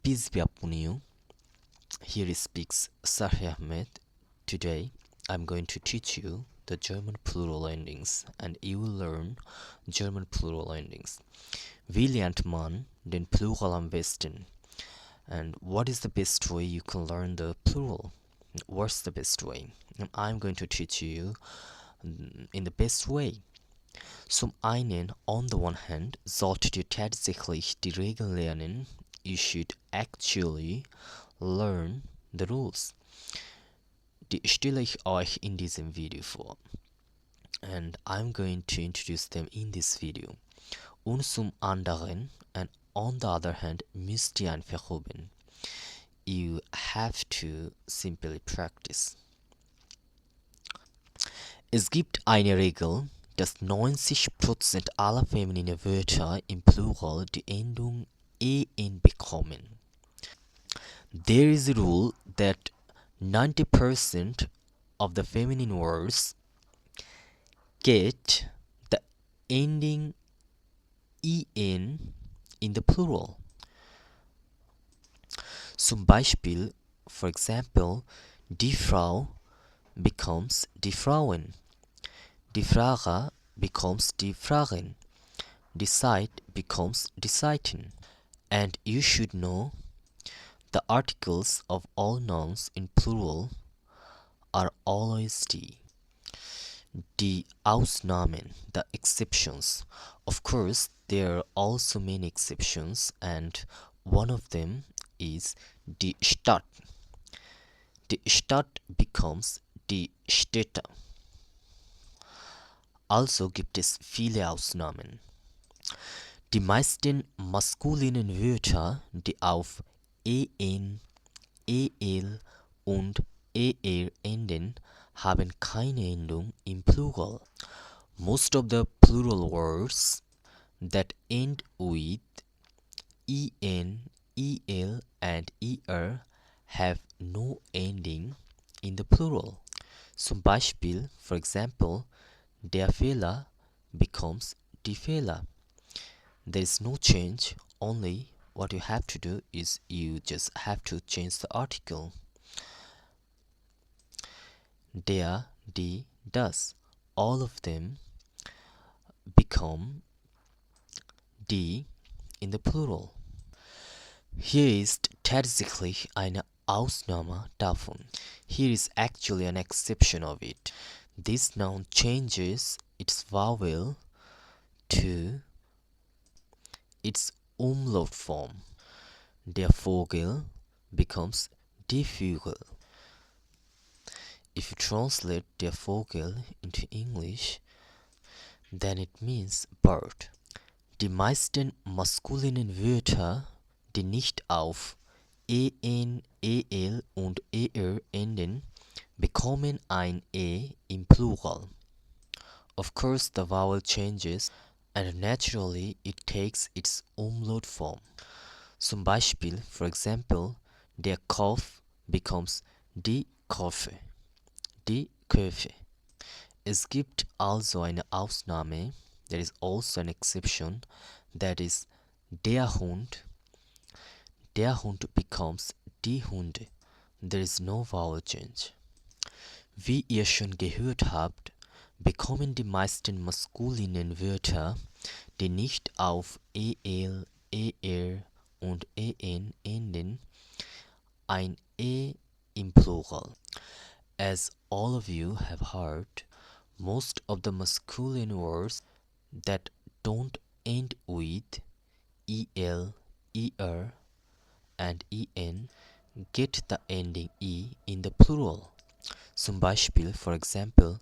Peace be upon you. Here speaks Sahih Ahmed. Today I'm going to teach you the German plural endings and you will learn German plural endings. Wie lernt man den Plural am besten? And what is the best way you can learn the plural? What's the best way? And I'm going to teach you in the best way. Zum einen, on the one hand, solltet ihr tatsächlich die Regeln lernen. You should actually learn the rules. Die stelle ich euch in diesem Video vor. And I'm going to introduce them in this video. Und zum anderen, and on the other hand, müsst ihr einfach üben. You have to simply practice. Es gibt eine Regel, dass 90% aller feminine Wörter im Plural die Endung en bekommen. There is a rule that 90% of the feminine words get the ending en in the plural. Zum Beispiel, for example, die Frau becomes die Frauen, die Frage becomes die Fragen, die Zeit becomes die Zeiten. And you should know the articles of all nouns in plural are always die. Die Ausnahmen, the exceptions. Of course, there are also many exceptions, and one of them is die Stadt. Die Stadt becomes die Städte. Also gibt es viele Ausnahmen. Die meisten maskulinen Wörter, die auf en, el und er enden, haben keine Endung im Plural. Most of the plural words that end with en, el and er have no ending in the plural. Zum Beispiel, for example, der Fehler becomes die Fehler. There is no change, only what you have to do is you just have to change the article. Der, die, das, all of them become die in the plural. Hier ist tatsächlich eine Ausnahme davon. Here is actually an exception of it. This noun changes its vowel to its Umlaut form. Der Vogel becomes die Vögel. If you translate der Vogel into English, then it means bird. Die meisten maskulinen Wörter, die nicht auf en, el und er enden, bekommen ein im Plural. Of course, the vowel changes and naturally it takes its Umlaut form. Zum Beispiel, for example, der Kopf becomes die Köpfe. Die Köpfe. Es gibt also eine Ausnahme, there is also an exception, that is der Hund. Der Hund becomes die Hunde. There is no vowel change. Wie ihr schon gehört habt, bekommen die meisten maskulinen Wörter, die nicht auf el, er und en enden, ein im Plural. As all of you have heard, most of the masculine words that don't end with el, er and en get the ending in the plural. Zum Beispiel, for example,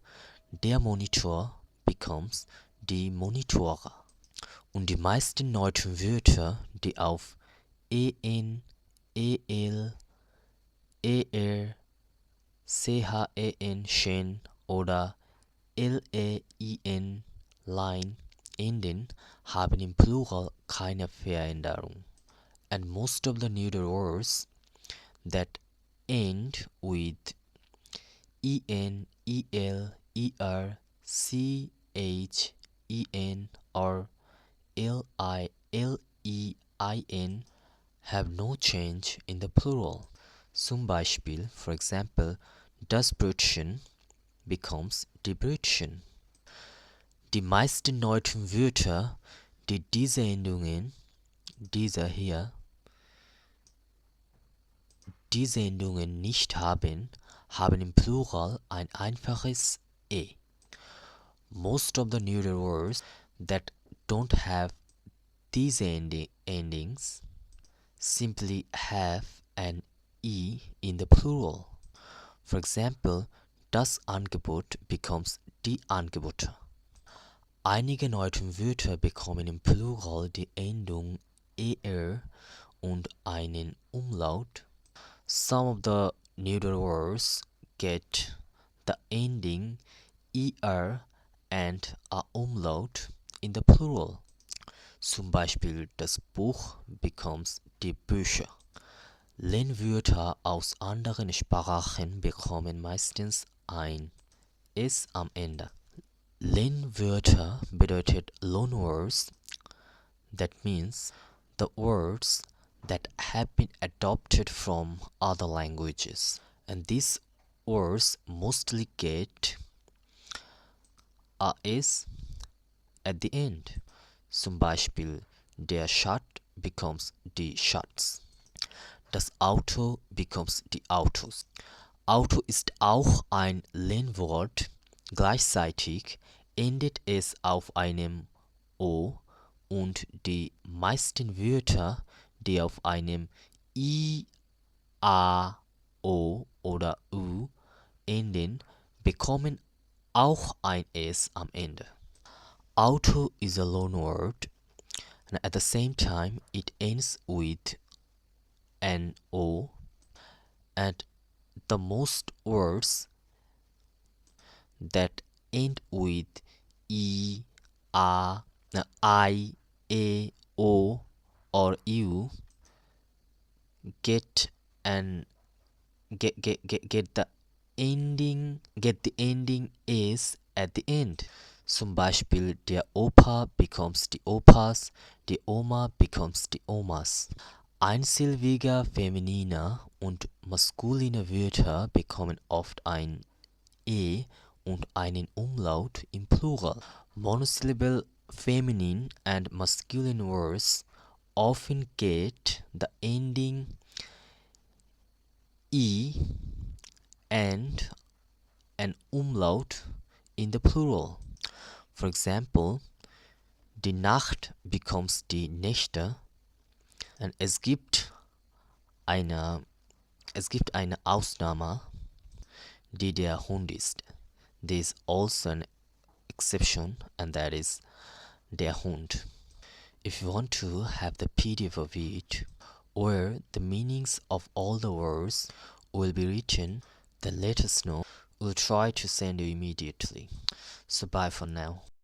der Monitor becomes die Monitore. Und die meisten deutschen Wörter, die auf en, el, er, chen oder lein line enden, haben im Plural keine Veränderung. And most of the neuter words that end with en, el, er, chen or lein have no change in the plural. Zum Beispiel, for example, das Brötchen becomes die Brötchen. Die meisten deutschen Wörter, die diese Endungen, dieser hier, diese Endungen nicht haben, haben im Plural ein einfaches e. Most of the neuter words that don't have these endings simply have an e in the plural. For example, das Angebot becomes die Angebote. Einige deutsche Wörter bekommen im Plural die Endung er und einen Umlaut. Some of the neuter words get the ending er and a umlaut in the plural. Zum Beispiel das Buch becomes die Bücher. Lehnwörter aus anderen Sprachen bekommen meistens ein s am Ende. Lehnwörter bedeutet loanwords. That means the words that have been adopted from other languages. And these words mostly get a s at the end. Zum Beispiel der Schad becomes die Schatz. Das Auto becomes die Autos. Auto ist auch ein Lehnwort. Gleichzeitig endet es auf einem o und die meisten Wörter, die auf einem i, a, o oder u enden, bekommen auch ein s am Ende. Auto is a loanword, and at the same time it ends with an o, and the most words that end with e, a, I, a, o, or u get the ending is at the end. Zum Beispiel der Opa becomes die Opas, die Oma becomes die Omas. Einsilbiger femininer und maskuliner Wörter bekommen oft ein e und einen Umlaut im Plural. Monosyllable feminine and masculine words often get the ending e and an umlaut in the plural. For example, die Nacht becomes die Nächte, and es gibt eine Ausnahme, die der Hund ist. There is also an exception, and that is der Hund. If you want to have the PDF of it, where the meanings of all the words will be written, then let us know. We'll try to send you immediately. So bye for now.